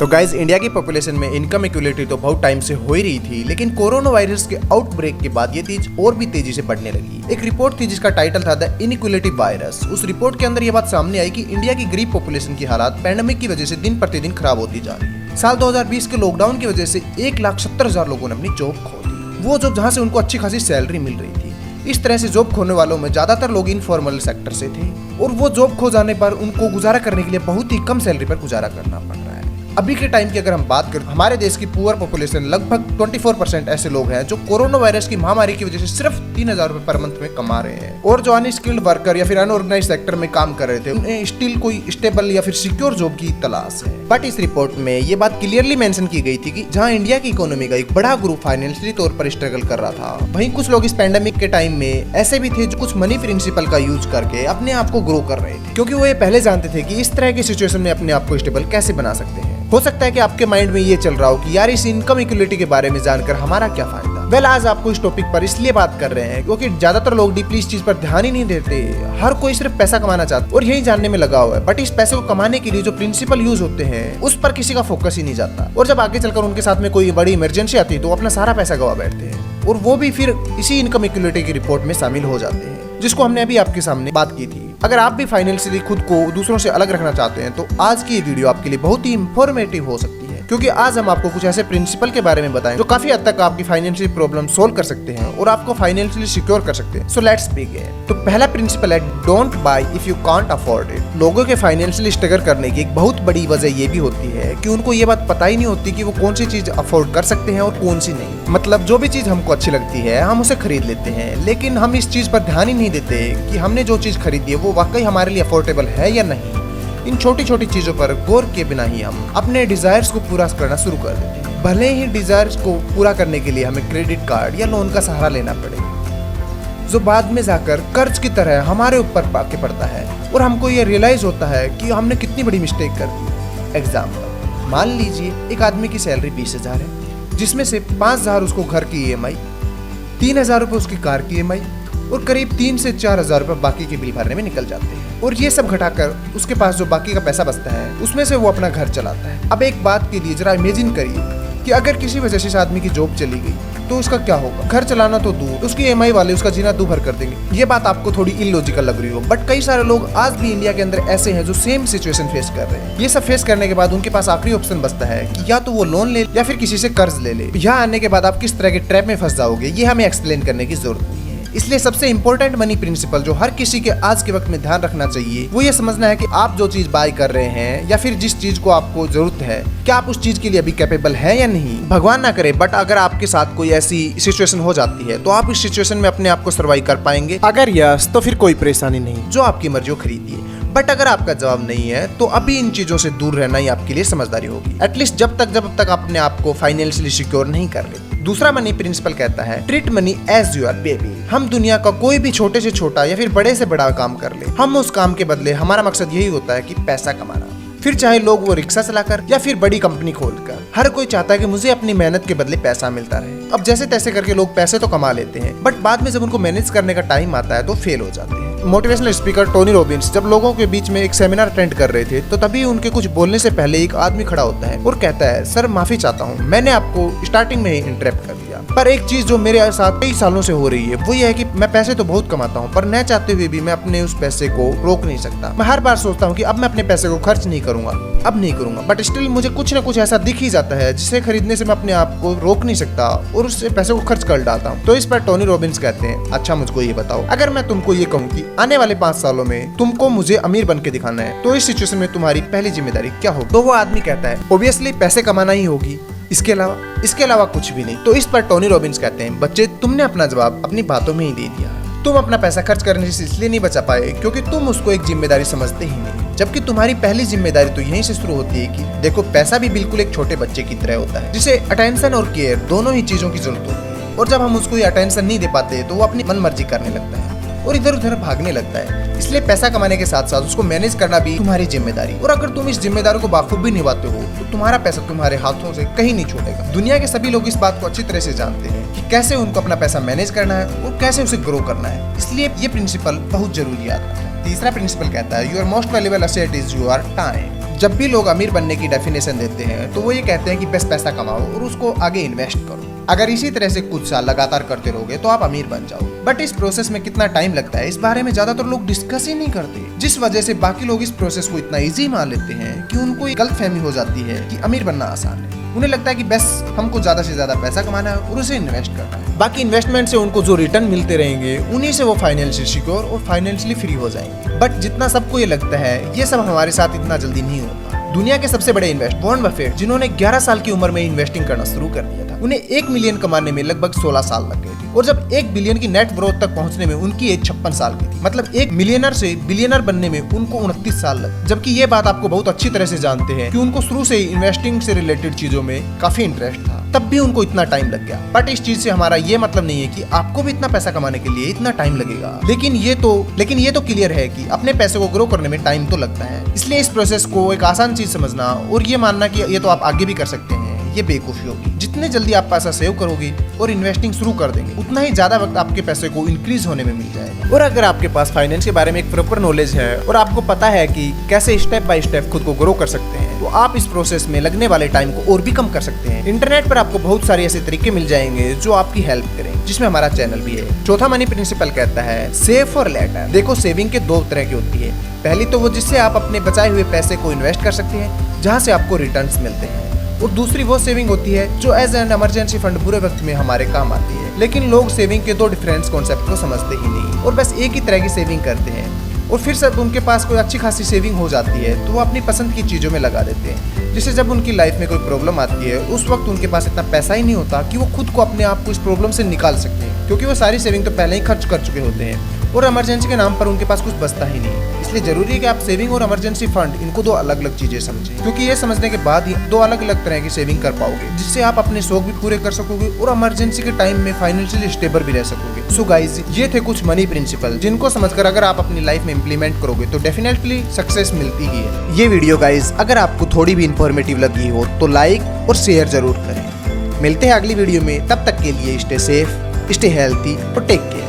तो guys India की population में इनकम इक्वलिटी तो बहुत टाइम से हो ही रही थी, लेकिन कोरोना वायरस के आउटब्रेक के बाद ये चीज और भी तेजी से बढ़ने लगी। एक रिपोर्ट थी जिसका टाइटल था द इनइक्वलिटी वायरस। उस रिपोर्ट के अंदर ये बात सामने आई कि इंडिया की गरीब पॉपुलेशन की हालात पैंडेमिक की वजह से दिन प्रतिदिन खराब होती जा रही है। साल 2020 के लॉकडाउन की वजह से 1,70,000 लोगों ने अपनी जॉब खो दी, वो जॉब जहाँ से उनको अच्छी खासी सैलरी मिल रही थी। इस तरह से जॉब खोने वालों में ज्यादातर लोग इनफॉर्मल सेक्टर से थे और वो जॉब खो जाने पर उनको गुजारा करने के लिए बहुत ही कम सैलरी पर गुजारा करना पड़ रहा है। अभी के टाइम की अगर हम बात करें, हमारे देश की पुअर पॉपुलेशन लगभग 24% ऐसे लोग हैं जो कोरोना वायरस की महामारी की वजह से सिर्फ 3,000 रुपए पर मंथ में कमा रहे हैं, और जो अनस्किल्ड वर्कर या फिर अनऑर्गेनाइज सेक्टर में काम कर रहे थे उन्हें स्टिल कोई स्टेबल या फिर सिक्योर जॉब की तलाश है। बट इस रिपोर्ट में ये बात क्लियरली मेंशन की गई थी कि जहां इंडिया की इकोनॉमी का एक बड़ा ग्रुप फाइनेंशियली तौर पर स्ट्रगल कर रहा था, वहीं कुछ लोग इस पैंडेमिक के टाइम में ऐसे भी थे जो कुछ मनी प्रिंसिपल का यूज करके अपने आप को ग्रो कर रहे थे, क्योंकि वो ये पहले जानते थे कि इस तरह की सिचुएशन में अपने आप को स्टेबल कैसे बना सकते हैं। हो सकता है कि आपके माइंड में ये चल रहा हो कि यार इस इनकम इक्वलिटी के बारे में जानकर हमारा क्या फायदा। वेल, आज आपको इस टॉपिक पर इसलिए बात कर रहे हैं क्योंकि ज्यादातर लोग डीपली इस चीज पर ध्यान ही नहीं देते। हर कोई सिर्फ पैसा कमाना चाहता है और यही जानने में लगा हुआ है, बट इस पैसे को कमाने के लिए जो प्रिंसिपल यूज होते हैं उस पर किसी का फोकस ही नहीं जाता, और जब आगे चलकर उनके साथ में कोई बड़ी इमरजेंसी आती है तो अपना सारा पैसा गवा बैठते हैं, और वो भी फिर इसी इनकम इक्वलिटी की रिपोर्ट में शामिल हो जाते हैं, जिसको हमने अभी आपके सामने बात की थी। अगर आप भी फाइनेंशियली खुद को दूसरों से अलग रखना चाहते हैं तो आज की ये वीडियो आपके लिए बहुत ही इंफॉर्मेटिव हो सकती है, क्योंकि आज हम आपको कुछ ऐसे प्रिंसिपल के बारे में बताएं जो काफी हद तक आपकी फाइनेंशियल प्रॉब्लम सोल्व कर सकते हैं और आपको फाइनेंशियली सिक्योर कर सकते हैं। So let's begin. तो पहला प्रिंसिपल है don't by if you can't afford it. लोगों के फाइनेंशियली स्ट्रगल करने की एक बहुत बड़ी वजह ये भी होती है कि उनको ये बात पता ही नहीं होती कि वो कौन सी चीज अफोर्ड कर सकते हैं और कौन सी नहीं। मतलब जो भी चीज हमको अच्छी लगती है हम उसे खरीद लेते हैं, लेकिन हम इस चीज पर ध्यान ही नहीं देते कि हमने जो चीज खरीदी है वो वाकई हमारे लिए अफोर्डेबल है या नहीं। इन छोटी छोटी चीजों पर गौर किए बिना ही हम अपने डिजायर्स को पूरा करना शुरू कर देते हैं, भले ही डिजायर्स को पूरा करने के लिए हमें क्रेडिट कार्ड या लोन का सहारा लेना पड़े, जो बाद में जाकर कर्ज की तरह हमारे ऊपर पाके पड़ता है और हमको ये रियलाइज होता है कि हमने कितनी बड़ी मिस्टेक कर दी। एग्जाम्पल, मान लीजिए एक आदमी की सैलरी 20,000 है, जिसमें से 5,000 उसको घर की EMI, 3,000 रुपये उसकी कार की EMI और करीब 3 से 4,000 रुपये बाकी के बिल भरने में निकल जाते हैं, और ये सब घटाकर उसके पास जो बाकी का पैसा बचता है उसमें से वो अपना घर चलाता है। अब एक बात के लिए जरा इमेजिन करिए कि अगर किसी वजह से इस आदमी की जॉब चली गई तो उसका क्या होगा। घर चलाना तो दूर, उसकी EMI वाले उसका जीना दूभर कर देंगे। ये बात आपको थोड़ी इलॉजिकल लग रही हो, बट कई सारे लोग आज भी इंडिया के अंदर ऐसे हैं जो सेम सिचुएशन फेस कर रहे हैं। ये सब फेस करने के बाद उनके पास आखिरी ऑप्शन बचता है कि या तो वो लोन ले या फिर किसी से कर्ज ले ले। यहाँ आने के बाद आप किस तरह के ट्रैप में फंस जाओगे ये हमें एक्सप्लेन करने की जरूरत नहीं है। इसलिए सबसे इंपॉर्टेंट मनी प्रिंसिपल जो हर किसी के आज के वक्त में ध्यान रखना चाहिए वो ये समझना है कि आप जो चीज बाय कर रहे हैं या फिर जिस चीज को आपको जरूरत है, क्या आप उस चीज के लिए अभी कैपेबल है या नहीं। भगवान ना करे बट अगर आपके साथ कोई ऐसी सिचुएशन हो जाती है तो आप इस सिचुएशन में अपने आप को सर्वाइव कर पाएंगे। अगर यस तो फिर कोई परेशानी नहीं, जो आपकी मर्जी हो खरीदिए। बट अगर आपका जवाब नहीं है तो अभी इन चीजों से दूर रहना ही आपके लिए समझदारी होगी, एटलीस्ट जब तक अपने आप को फाइनेंशियली सिक्योर नहीं कर लेते। दूसरा मनी प्रिंसिपल कहता है treat money as your baby. हम दुनिया का कोई भी छोटे से छोटा या फिर बड़े से बड़ा काम कर ले, हम उस काम के बदले हमारा मकसद यही होता है कि पैसा कमाना, फिर चाहे लोग वो रिक्शा चलाकर या फिर बड़ी कंपनी खोलकर। हर कोई चाहता है कि मुझे अपनी मेहनत के बदले पैसा मिलता रहे। अब जैसे तैसे करके लोग पैसे तो कमा लेते हैं, बट बाद में जब उनको मैनेज करने का टाइम आता है तो फेल हो जाते हैं। मोटिवेशनल स्पीकर टोनी रॉबिन्स जब लोगों के बीच में एक सेमिनार अटेंड कर रहे थे तो तभी उनके कुछ बोलने से पहले एक आदमी खड़ा होता है और कहता है, सर माफी चाहता हूँ, मैंने आपको स्टार्टिंग में ही इंटरप्ट कर दिया, पर एक चीज जो मेरे साथ कई सालों से हो रही है वो ये है कि मैं पैसे तो बहुत कमाता हूँ, पर न चाहते हुए भी मैं अपने उस पैसे को रोक नहीं सकता। मैं हर बार सोचता हूँ कि अब मैं अपने पैसे को खर्च नहीं करूंगा, अब नहीं करूंगा, बट स्टिल मुझे कुछ न कुछ ऐसा दिख ही जाता है जिसे खरीदने से मैं अपने आप को रोक नहीं सकता और उससे पैसे को खर्च कर डालता हूँ। तो इस पर टोनी रॉबिन्स कहते हैं, अच्छा मुझको ये बताओ, अगर मैं तुमको ये कहूँ कि आने वाले 5 सालों में तुमको मुझे अमीर बन के दिखाना है तो इस सिचुएशन में तुम्हारी पहली जिम्मेदारी क्या होगी। तो वो आदमी कहता है ऑब्वियसली पैसे कमाना ही होगी, इसके अलावा कुछ भी नहीं। तो इस पर टोनी रॉबिन्स कहते हैं, बच्चे तुमने अपना जवाब अपनी बातों में ही दे दिया। तुम अपना पैसा खर्च करने से इसलिए नहीं बचा पाए क्योंकि तुम उसको एक जिम्मेदारी समझते ही नहीं, जबकि तुम्हारी पहली जिम्मेदारी तो यहीं से शुरू होती है कि देखो पैसा भी बिल्कुल एक छोटे बच्चे की तरह होता है जिसे अटेंशन और केयर दोनों ही चीजों की जरूरत होती है, और जब हम उसको ये अटेंशन नहीं दे पाते तो वो अपनी मन मर्जी करने लगता है और इधर उधर भागने लगता है। इसलिए पैसा कमाने के साथ साथ उसको मैनेज करना भी तुम्हारी जिम्मेदारी, और अगर तुम इस जिम्मेदारी को बाखूबी निभाते हो तो तुम्हारा पैसा तुम्हारे हाथों से कहीं नहीं छूटेगा। दुनिया के सभी लोग इस बात को अच्छी तरह से जानते हैं कि कैसे उनको अपना पैसा मैनेज करना है और कैसे उसे ग्रो करना है, इसलिए ये प्रिंसिपल बहुत जरूरी आता है। तीसरा प्रिंसिपल कहता है your most valuable asset is your time. जब भी लोग अमीर बनने की डेफिनेशन देते हैं तो वो ये कहते हैं कि बस पैसा कमाओ और उसको आगे इन्वेस्ट करो। अगर इसी तरह से कुछ साल लगातार करते रहोगे तो आप अमीर बन जाओ। बट इस प्रोसेस में कितना टाइम लगता है इस बारे में ज्यादातर लोग डिस्कस ही नहीं करते, जिस वजह से बाकी लोग इस प्रोसेस को इतना इजी मान लेते हैं कि उनको एक गलतफहमी हो जाती है कि अमीर बनना आसान है। उन्हें लगता है कि बस हमको ज्यादा से ज्यादा पैसा कमाना है और उसे इन्वेस्ट करना है। बाकी इन्वेस्टमेंट से उनको जो रिटर्न मिलते रहेंगे उन्हीं से वो फाइनेंशियल सिक्योर और फाइनेंशियली फ्री हो जाएंगे। बट जितना सबको ये लगता है ये सब हमारे साथ इतना जल्दी नहीं होता। दुनिया के सबसे बड़े इन्वेस्टर वॉरेन बफेट, जिन्होंने 11 साल की उम्र में इन्वेस्टिंग करना शुरू कर दिया था, उन्हें 1 मिलियन कमाने में लगभग 16 साल लग गए थे और जब 1 बिलियन की नेट ग्रोथ तक पहुंचने में उनकी एज 56 साल की थी। मतलब 1 मिलियनर से बिलियनर बनने में उनको 29 साल लगे। जबकि ये बात आपको बहुत अच्छी तरह से जानते हैं कि उनको शुरू से ही इन्वेस्टिंग से रिलेटेड चीजों में काफी इंटरेस्ट था, तब भी उनको इतना टाइम लग गया। बट इस चीज से हमारा ये मतलब नहीं है कि आपको भी इतना पैसा कमाने के लिए इतना टाइम लगेगा। लेकिन ये तो क्लियर है कि अपने पैसे को ग्रो करने में टाइम तो लगता है। इसलिए इस प्रोसेस को एक आसान चीज समझना और ये मानना कि ये तो आप आगे भी कर सकते हैं, ये बेवकूफी होगी। जितने जल्दी आप पैसा सेव करोगे और इन्वेस्टिंग शुरू कर देंगे उतना ही ज्यादा वक्त आपके पैसे को इंक्रीज होने में मिल जाएगा। और अगर आपके पास फाइनेंस के बारे में एक प्रॉपर नॉलेज है और आपको पता है कि कैसे स्टेप बाय स्टेप खुद को ग्रो कर सकते हैं, तो आप इस प्रोसेस में लगने वाले टाइम को और भी कम कर सकते हैं। इंटरनेट पर आपको बहुत सारे ऐसे तरीके मिल जाएंगे जो आपकी हेल्प करें, जिसमें हमारा चैनल भी है। चौथा मनी प्रिंसिपल कहता है सेव फॉर लेटर। देखो, सेविंग के 2 तरह की होती है। पहली तो वो जिससे आप अपने बचाए हुए पैसे को इन्वेस्ट कर सकते हैं, जहाँ से आपको रिटर्न्स मिलते हैं। और दूसरी वो सेविंग होती है जो एज एन इमरजेंसी फंड बुरे वक्त में हमारे काम आती है। लेकिन लोग सेविंग के 2 डिफरेंट कॉन्सेप्ट को समझते ही नहीं और बस एक ही तरह की सेविंग करते हैं। और फिर जब उनके पास कोई अच्छी खासी सेविंग हो जाती है तो वो अपनी पसंद की चीज़ों में लगा देते हैं, जिससे जब उनकी लाइफ में कोई प्रॉब्लम आती है उस वक्त उनके पास इतना पैसा ही नहीं होता कि वो खुद को अपने आप को इस प्रॉब्लम से निकाल सकते हैं, क्योंकि वो सारी सेविंग तो पहले ही खर्च कर चुके होते हैं और इमरजेंसी के नाम पर उनके पास कुछ बचता ही नहीं। इसलिए जरूरी है कि आप सेविंग और इमरजेंसी फंड इनको 2 अलग अलग चीजें समझें, क्योंकि ये समझने के बाद ही 2 अलग अलग तरह की सेविंग कर पाओगे, जिससे आप अपने शौक भी पूरे कर सकोगे और इमरजेंसी के टाइम में फाइनेंशियली स्टेबल भी रह सकोगे। सो गाइज, ये थे कुछ मनी प्रिंसिपल जिनको समझकर अगर आप अपनी लाइफ में इंप्लीमेंट करोगे तो डेफिनेटली सक्सेस मिलती ही है। ये वीडियो गाइज अगर आपको थोड़ी भी इंफॉर्मेटिव लगी हो तो लाइक और शेयर जरूर करें। मिलते हैं अगली वीडियो में, तब तक के लिए स्टे सेफ, स्टे हेल्थी और टेक केयर।